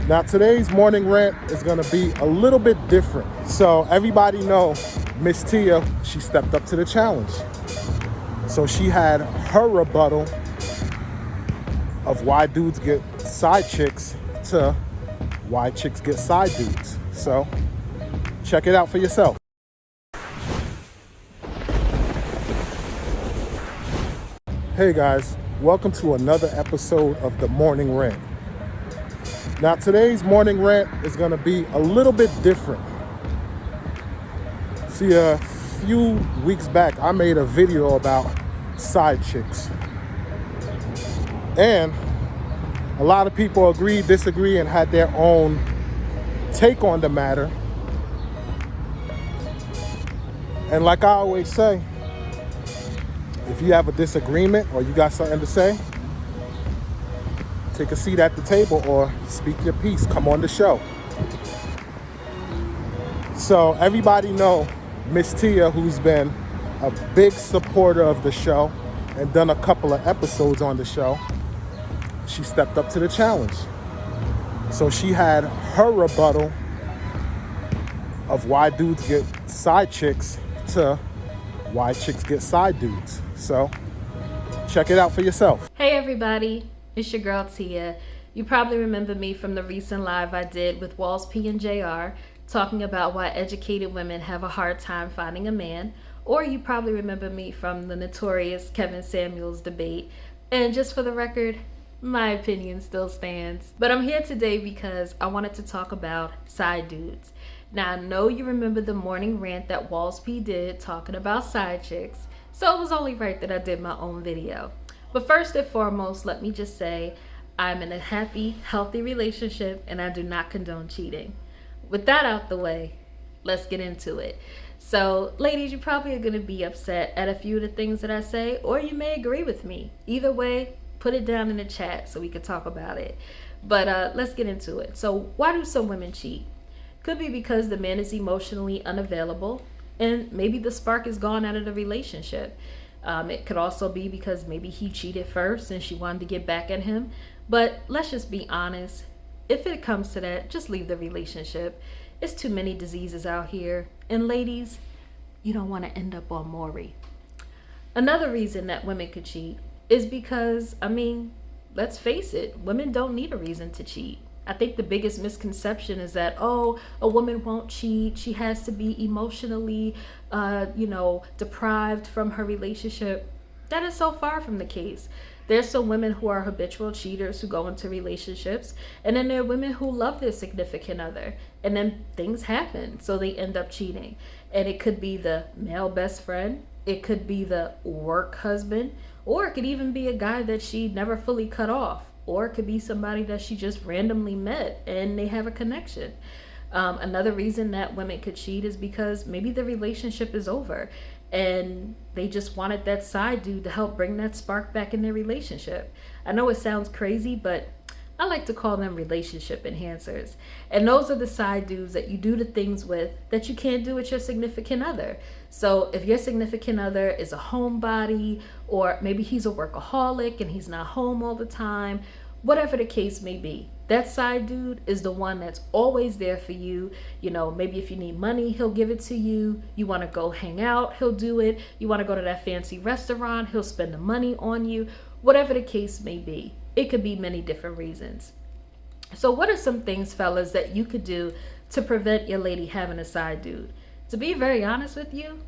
Now today's morning rant is gonna be a little bit different. So everybody know Miss Tia, she stepped up to the challenge. So she had her rebuttal of why dudes get side chicks to why chicks get side dudes. So check it out for yourself. Hey guys, welcome to another episode of the Morning Rant. Now today's morning rant is gonna be a little bit different. See, a few weeks back, I made a video about side chicks. And a lot of people agree, disagree, and had their own take on the matter. And like I always say, if you have a disagreement or you got something to say, take a seat at the table or speak your piece. Come on the show. So everybody know Miss Tia, who's been a big supporter of the show and done a couple of episodes on the show. She stepped up to the challenge. So she had her rebuttal of why dudes get side chicks to why chicks get side dudes. So check it out for yourself. Hey everybody, it's your girl Tia. You probably remember me from the recent live I did with Walls P and JR talking about why educated women have a hard time finding a man. Or you probably remember me from the notorious Kevin Samuels debate. And just for the record, my opinion still stands. But I'm here today because I wanted to talk about side dudes. Now I know you remember the morning rant that Walls P did talking about side chicks, so it was only right that I did my own video. But first and foremost, let me just say I'm in a happy, healthy relationship and I do not condone cheating. With that out the way, let's get into it. So ladies, you probably are going to be upset at a few of the things that I say, or you may agree with me. Either way, put it down in the chat so we can talk about it. But let's get into it. So why do some women cheat? Could be because the man is emotionally unavailable and maybe the spark is gone out of the relationship. It could also be because maybe he cheated first and she wanted to get back at him. But let's just be honest. If it comes to that, just leave the relationship. It's too many diseases out here. And ladies, you don't want to end up on Maury. Another reason that women could cheat is because, let's face it, women don't need a reason to cheat. I think the biggest misconception is that, a woman won't cheat. She has to be emotionally, deprived from her relationship. That is so far from the case. There's some women who are habitual cheaters who go into relationships, and then there are women who love their significant other, and then things happen, so they end up cheating. And it could be the male best friend, it could be the work husband, or it could even be a guy that she never fully cut off. Or it could be somebody that she just randomly met and they have a connection. Another reason that women could cheat is because maybe the relationship is over and they just wanted that side dude to help bring that spark back in their relationship. I know it sounds crazy, but I like to call them relationship enhancers. And those are the side dudes that you do the things with that you can't do with your significant other. So if your significant other is a homebody, or maybe he's a workaholic and he's not home all the time, whatever the case may be, that side dude is the one that's always there for you. Maybe if you need money, he'll give it to you. You want to go hang out, he'll do it. You want to go to that fancy restaurant, he'll spend the money on you. Whatever the case may be. It could be many different reasons. So what are some things, fellas, that you could do to prevent your lady having a side dude? To be very honest with you,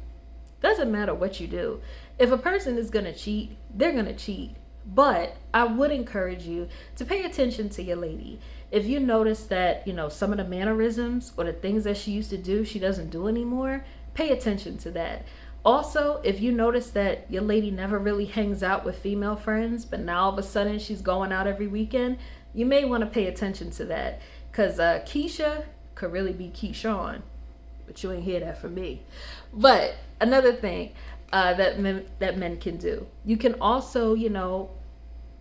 doesn't matter what you do. If a person is going to cheat, they're going to cheat. But I would encourage you to pay attention to your lady. If you notice that, some of the mannerisms or the things that she used to do, she doesn't do anymore, pay attention to that. Also, if you notice that your lady never really hangs out with female friends, but now all of a sudden she's going out every weekend, you may want to pay attention to that. Because Keisha could really be Keyshawn, but you ain't hear that from me. But another thing that men can do, you can also,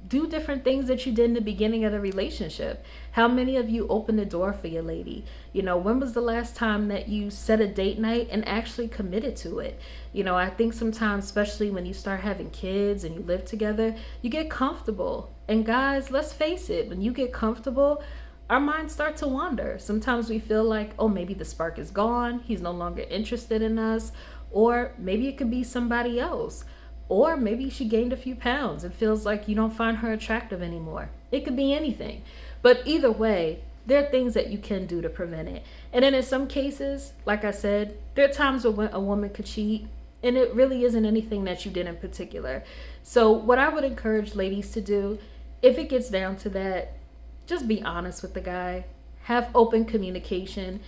do different things that you did in the beginning of the relationship. How many of you opened the door for your lady? When was the last time that you set a date night and actually committed to it? I think sometimes, especially when you start having kids and you live together, you get comfortable. And guys, let's face it, when you get comfortable, our minds start to wander. Sometimes we feel like, oh, maybe the spark is gone, he's no longer interested in us, or maybe it could be somebody else. Or maybe she gained a few pounds and feels like you don't find her attractive anymore. It could be anything. But either way, there are things that you can do to prevent it. And then in some cases, like I said, there are times when a woman could cheat and it really isn't anything that you did in particular. So what I would encourage ladies to do, if it gets down to that, just be honest with the guy. Have open communication.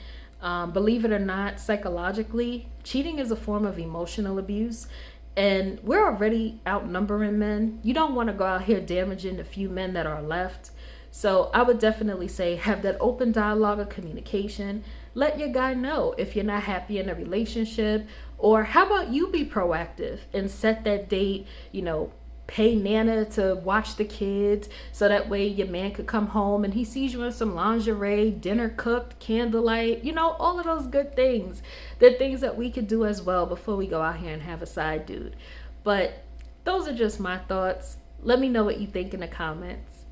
Believe it or not, psychologically, cheating is a form of emotional abuse. And we're already outnumbering men. You don't want to go out here damaging the few men that are left. So I would definitely say have that open dialogue of communication. Let your guy know if you're not happy in a relationship. Or how about you be proactive and set that date, pay Nana to watch the kids so that way your man could come home and he sees you in some lingerie, dinner cooked, candlelight, all of those good things. They're things that we could do as well before we go out here and have a side dude. But those are just my thoughts. Let me know what you think in the comments.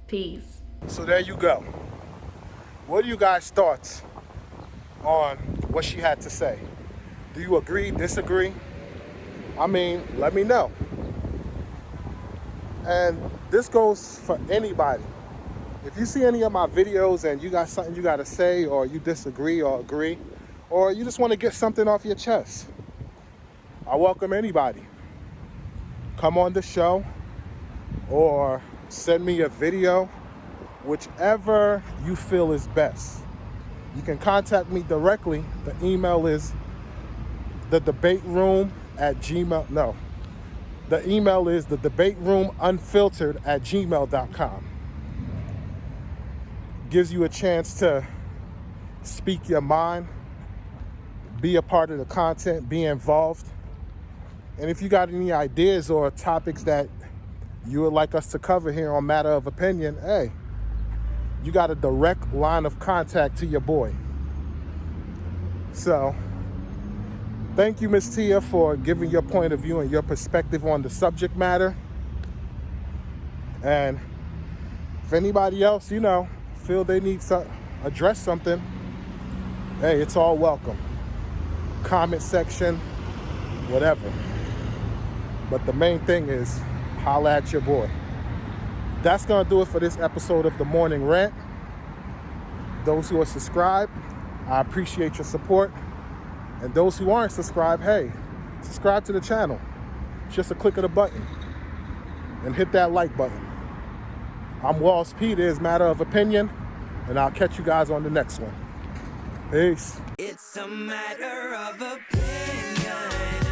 Peace. So there you go. What are you guys' thoughts on what she had to say? Do you agree, disagree? Let me know. And this goes for anybody. If you see any of my videos and you got something you got to say, or you disagree or agree, or you just want to get something off your chest, I welcome anybody. Come on the show or send me a video, whichever you feel is best. You can contact me directly. The email is thedebateroom@gmail. The email is thedebateroomunfiltered@gmail.com. Gives you a chance to speak your mind, be a part of the content, be involved. And if you got any ideas or topics that you would like us to cover here on Matter of Opinion, hey, you got a direct line of contact to your boy. So, thank you, Miss Tia, for giving your point of view and your perspective on the subject matter. And if anybody else, feel they need to address something, hey, it's all welcome. Comment section, whatever. But the main thing is, holla at your boy. That's going to do it for this episode of the Morning Rant. Those who are subscribed, I appreciate your support. And those who aren't subscribed, hey, subscribe to the channel. It's just a click of the button. And hit that like button. I'm Walls P. There's Matter of Opinion. And I'll catch you guys on the next one. Peace. It's a matter of opinion.